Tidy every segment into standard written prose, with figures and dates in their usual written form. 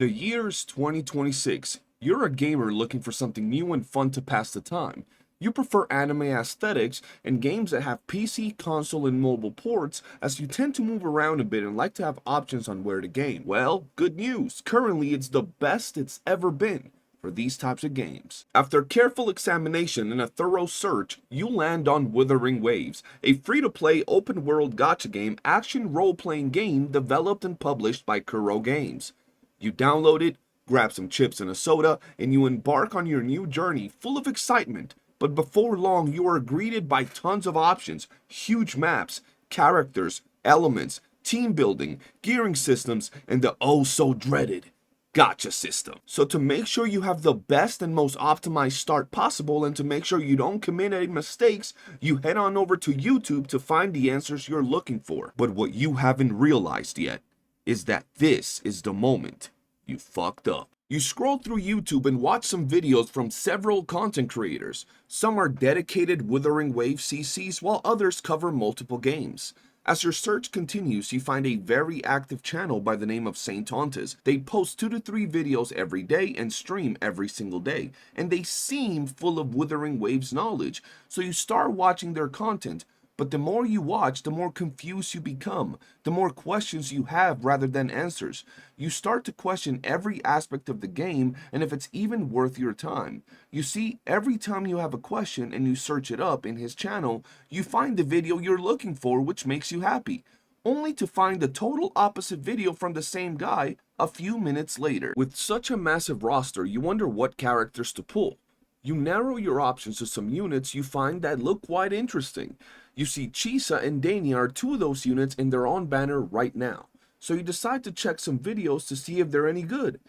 The year's 2026. You're a gamer looking for something new and fun to pass the time. You prefer anime aesthetics and games that have PC, console, and mobile ports, as you tend to move around a bit and like to have options on where to game. Well, good news. Currently, it's the best it's ever been for these types of games. After careful examination and a thorough search, you land on Wuthering Waves, a free-to-play open-world gacha game action role-playing game developed and published by Kuro Games. You download it, grab some chips and a soda, and you embark on your new journey full of excitement. But before long, you are greeted by tons of options, huge maps, characters, elements, team building, gearing systems, and the oh so dreaded gacha system. So to make sure you have the best and most optimized start possible and to make sure you don't commit any mistakes, you head on over to YouTube to find the answers you're looking for. But what you haven't realized yet is that this is the moment you fucked up. You scroll through YouTube and watch some videos from several content creators. Some are dedicated Wuthering Wave CCs while others cover multiple games. As your search continues, you find a very active channel by the name of Saint Tontas. They post 2 to 3 videos every day and stream every single day, and they seem full of Wuthering Waves knowledge, so you start watching their content. But the more you watch, the more confused you become, the more questions you have rather than answers. You start to question every aspect of the game and if it's even worth your time. You see, every time you have a question and you search it up in his channel, you find the video you're looking for, which makes you happy, only to find the total opposite video from the same guy a few minutes later. With such a massive roster, you wonder what characters to pull. You narrow your options to some units you find that look quite interesting. You see Chisa and Dania are 2 of those units and they're on banner right now. So you decide to check some videos to see if they're any good.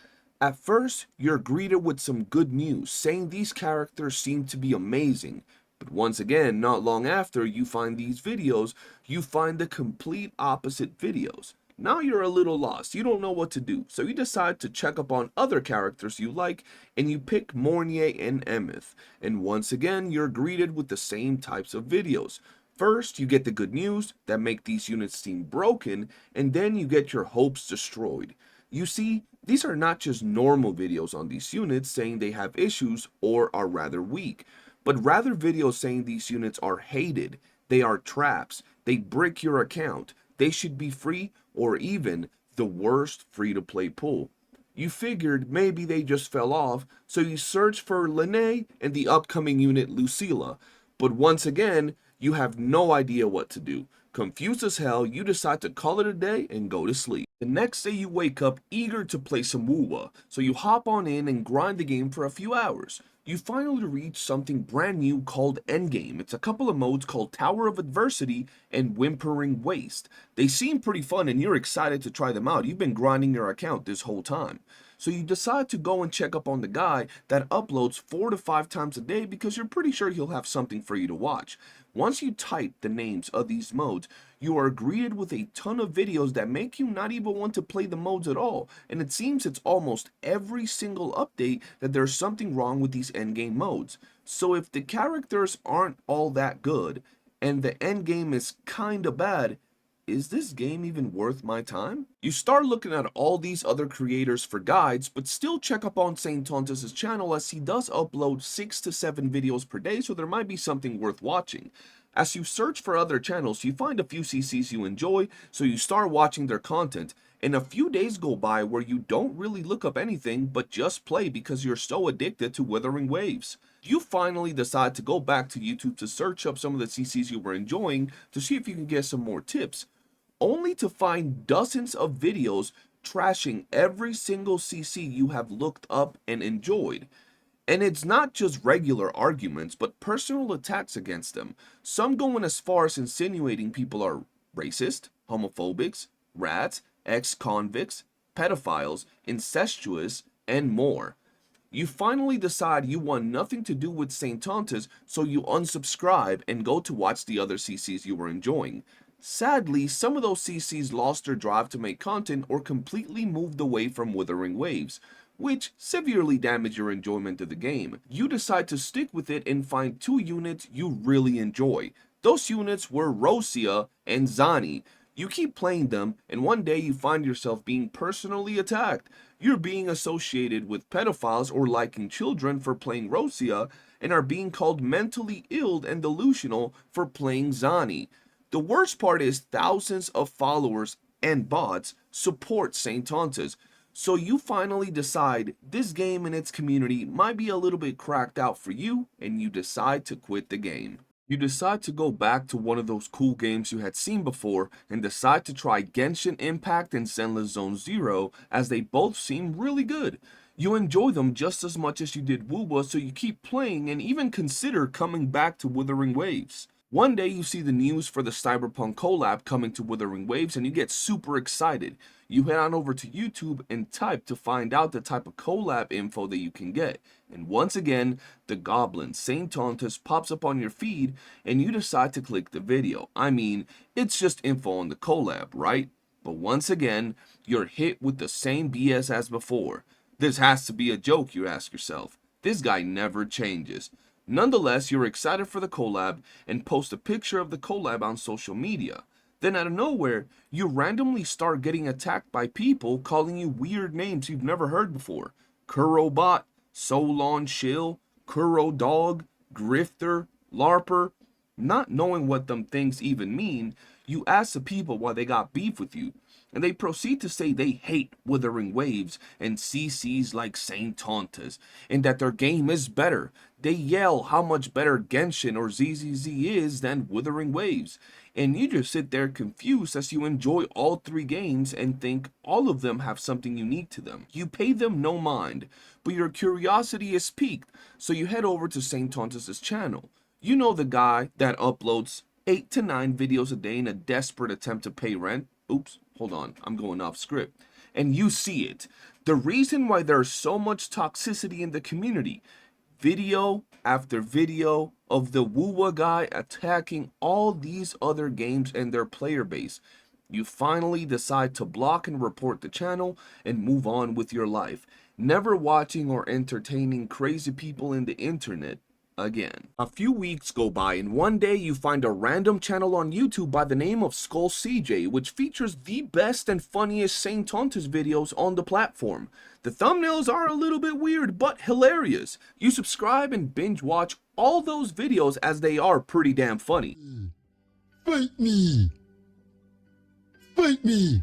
At first, you're greeted with some good news, saying these characters seem to be amazing. But once again, not long after you find these videos, you find the complete opposite videos. Now you're a little lost, you don't know what to do, so you decide to check up on other characters you like, and you pick Mornier and Emeth. And once again, you're greeted with the same types of videos. First, you get the good news that make these units seem broken, and then you get your hopes destroyed. You see, these are not just normal videos on these units saying they have issues or are rather weak, but rather videos saying these units are hated, they are traps, they brick your account, they should be free, or even the worst free-to-play pool. You figured maybe they just fell off, so you search for Lene and the upcoming unit Lucilla. But once again, you have no idea what to do. Confused as hell, you decide to call it a day and go to sleep. The next day you wake up eager to play some wuwa, so you hop on in and grind the game for a few hours. You finally reach something brand new called Endgame. It's a couple of modes called Tower of Adversity and Whimpering Waste. They seem pretty fun and you're excited to try them out. You've been grinding your account this whole time. So you decide to go and check up on the guy that uploads 4 to 5 times a day because you're pretty sure he'll have something for you to watch. Once you type the names of these modes, you are greeted with a ton of videos that make you not even want to play the modes at all, and it seems it's almost every single update that there's something wrong with these endgame modes. So if the characters aren't all that good, and the endgame is kinda bad, is this game even worth my time? You start looking at all these other creators for guides, but still check up on Saint Tontas' channel as he does upload 6 to 7 videos per day, so there might be something worth watching. As you search for other channels, you find a few CCs you enjoy, so you start watching their content, and a few days go by where you don't really look up anything but just play because you're so addicted to Wuthering Waves. You finally decide to go back to YouTube to search up some of the CCs you were enjoying to see if you can get some more tips, only to find dozens of videos trashing every single CC you have looked up and enjoyed. And it's not just regular arguments, but personal attacks against them, some going as far as insinuating people are racist, homophobics, rats, ex-convicts, pedophiles, incestuous, and more. You finally decide you want nothing to do with St. Tontas, so you unsubscribe and go to watch the other CCs you were enjoying. Sadly, some of those CCs lost their drive to make content or completely moved away from Wuthering Waves, which severely damaged your enjoyment of the game. You decide to stick with it and find 2 units you really enjoy. Those units were Rosia and Zani. You keep playing them, and one day you find yourself being personally attacked. You're being associated with pedophiles or liking children for playing Rosia, and are being called mentally ill and delusional for playing Zani. The worst part is thousands of followers and bots support Saint Tontas. So you finally decide this game and its community might be a little bit cracked out for you, and you decide to quit the game. You decide to go back to one of those cool games you had seen before and decide to try Genshin Impact and Zenless Zone Zero, as they both seem really good. You enjoy them just as much as you did Wuwa, so you keep playing and even consider coming back to Wuthering Waves. One day you see the news for the Cyberpunk collab coming to Wuthering Waves and you get super excited. You head on over to YouTube and type to find out the type of collab info that you can get. And once again, the goblin, Saint Tontas, pops up on your feed and you decide to click the video. I mean, it's just info on the collab, right? But once again, you're hit with the same BS as before. This has to be a joke, you ask yourself. This guy never changes. Nonetheless, you're excited for the collab and post a picture of the collab on social media. Then out of nowhere, you randomly start getting attacked by people calling you weird names you've never heard before. Kurobot, Solon Shill, Kuro Dog, Grifter, Larper. Not knowing what them things even mean, you ask the people why they got beef with you, and they proceed to say they hate Wuthering Waves and CCs like Saint Tontas, and that their game is better. They yell how much better Genshin or ZZZ is than Wuthering Waves, and you just sit there confused as you enjoy all three games and think all of them have something unique to them. You pay them no mind, but your curiosity is piqued, so you head over to Saint Tontas' channel. You know, the guy that uploads 8 to 9 videos a day in a desperate attempt to pay rent. Oops, hold on, I'm going off script. And you see it. The reason why there's so much toxicity in the community. Video after video of the wuwa guy attacking all these other games and their player base. You finally decide to block and report the channel and move on with your life, never watching or entertaining crazy people in the internet again. A few weeks go by and one day you find a random channel on YouTube by the name of Skull CJ, which features the best and funniest Saint Tontas videos on the platform. The thumbnails are a little bit weird but hilarious. You subscribe and binge watch all those videos as they are pretty damn funny. Fight me! Fight me!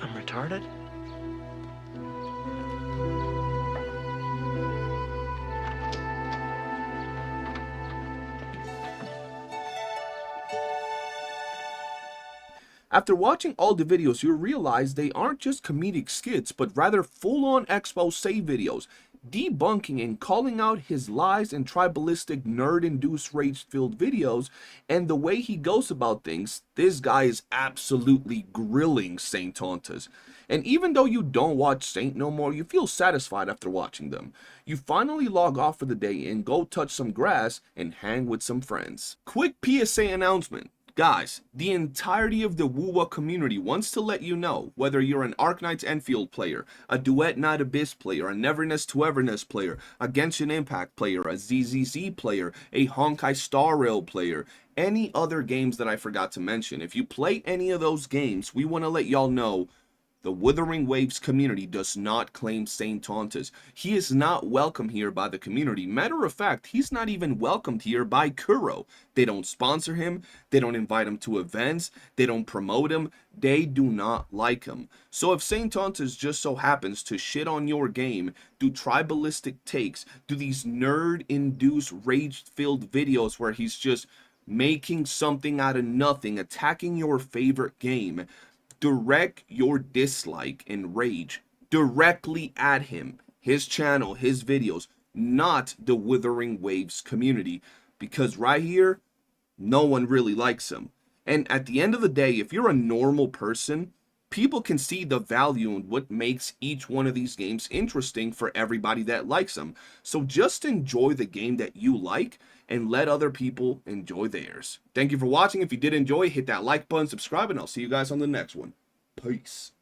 I'm retarded? After watching all the videos, you realize they aren't just comedic skits, but rather full-on expose videos, debunking and calling out his lies and tribalistic nerd-induced rage-filled videos, and the way he goes about things. This guy is absolutely grilling Saint Tontas. And even though you don't watch Saint no more, you feel satisfied after watching them. You finally log off for the day and go touch some grass and hang with some friends. Quick PSA announcement. Guys, the entirety of the wuwa community wants to let you know, whether you're an Arknights Enfield player, a Duet Night Abyss player, a Neverness to Everness player, a Genshin Impact player, a ZZZ player, a Honkai Star Rail player, any other games that I forgot to mention. If you play any of those games, we want to let y'all know the Wuthering Waves community does not claim Saint Tontas. He is not welcome here by the community. Matter of fact, he's not even welcomed here by Kuro. They don't sponsor him. They don't invite him to events. They don't promote him. They do not like him. So if Saint Tontas just so happens to shit on your game, do tribalistic takes, do these nerd-induced, rage-filled videos where he's just making something out of nothing, attacking your favorite game, direct your dislike and rage directly at him, his channel, his videos, not the Wuthering Waves community, because right here, no one really likes him. And at the end of the day, if you're a normal person, people can see the value in what makes each one of these games interesting for everybody that likes them. So just enjoy the game that you like and let other people enjoy theirs. Thank you for watching. If you did enjoy, hit that like button, subscribe, and I'll see you guys on the next one. Peace.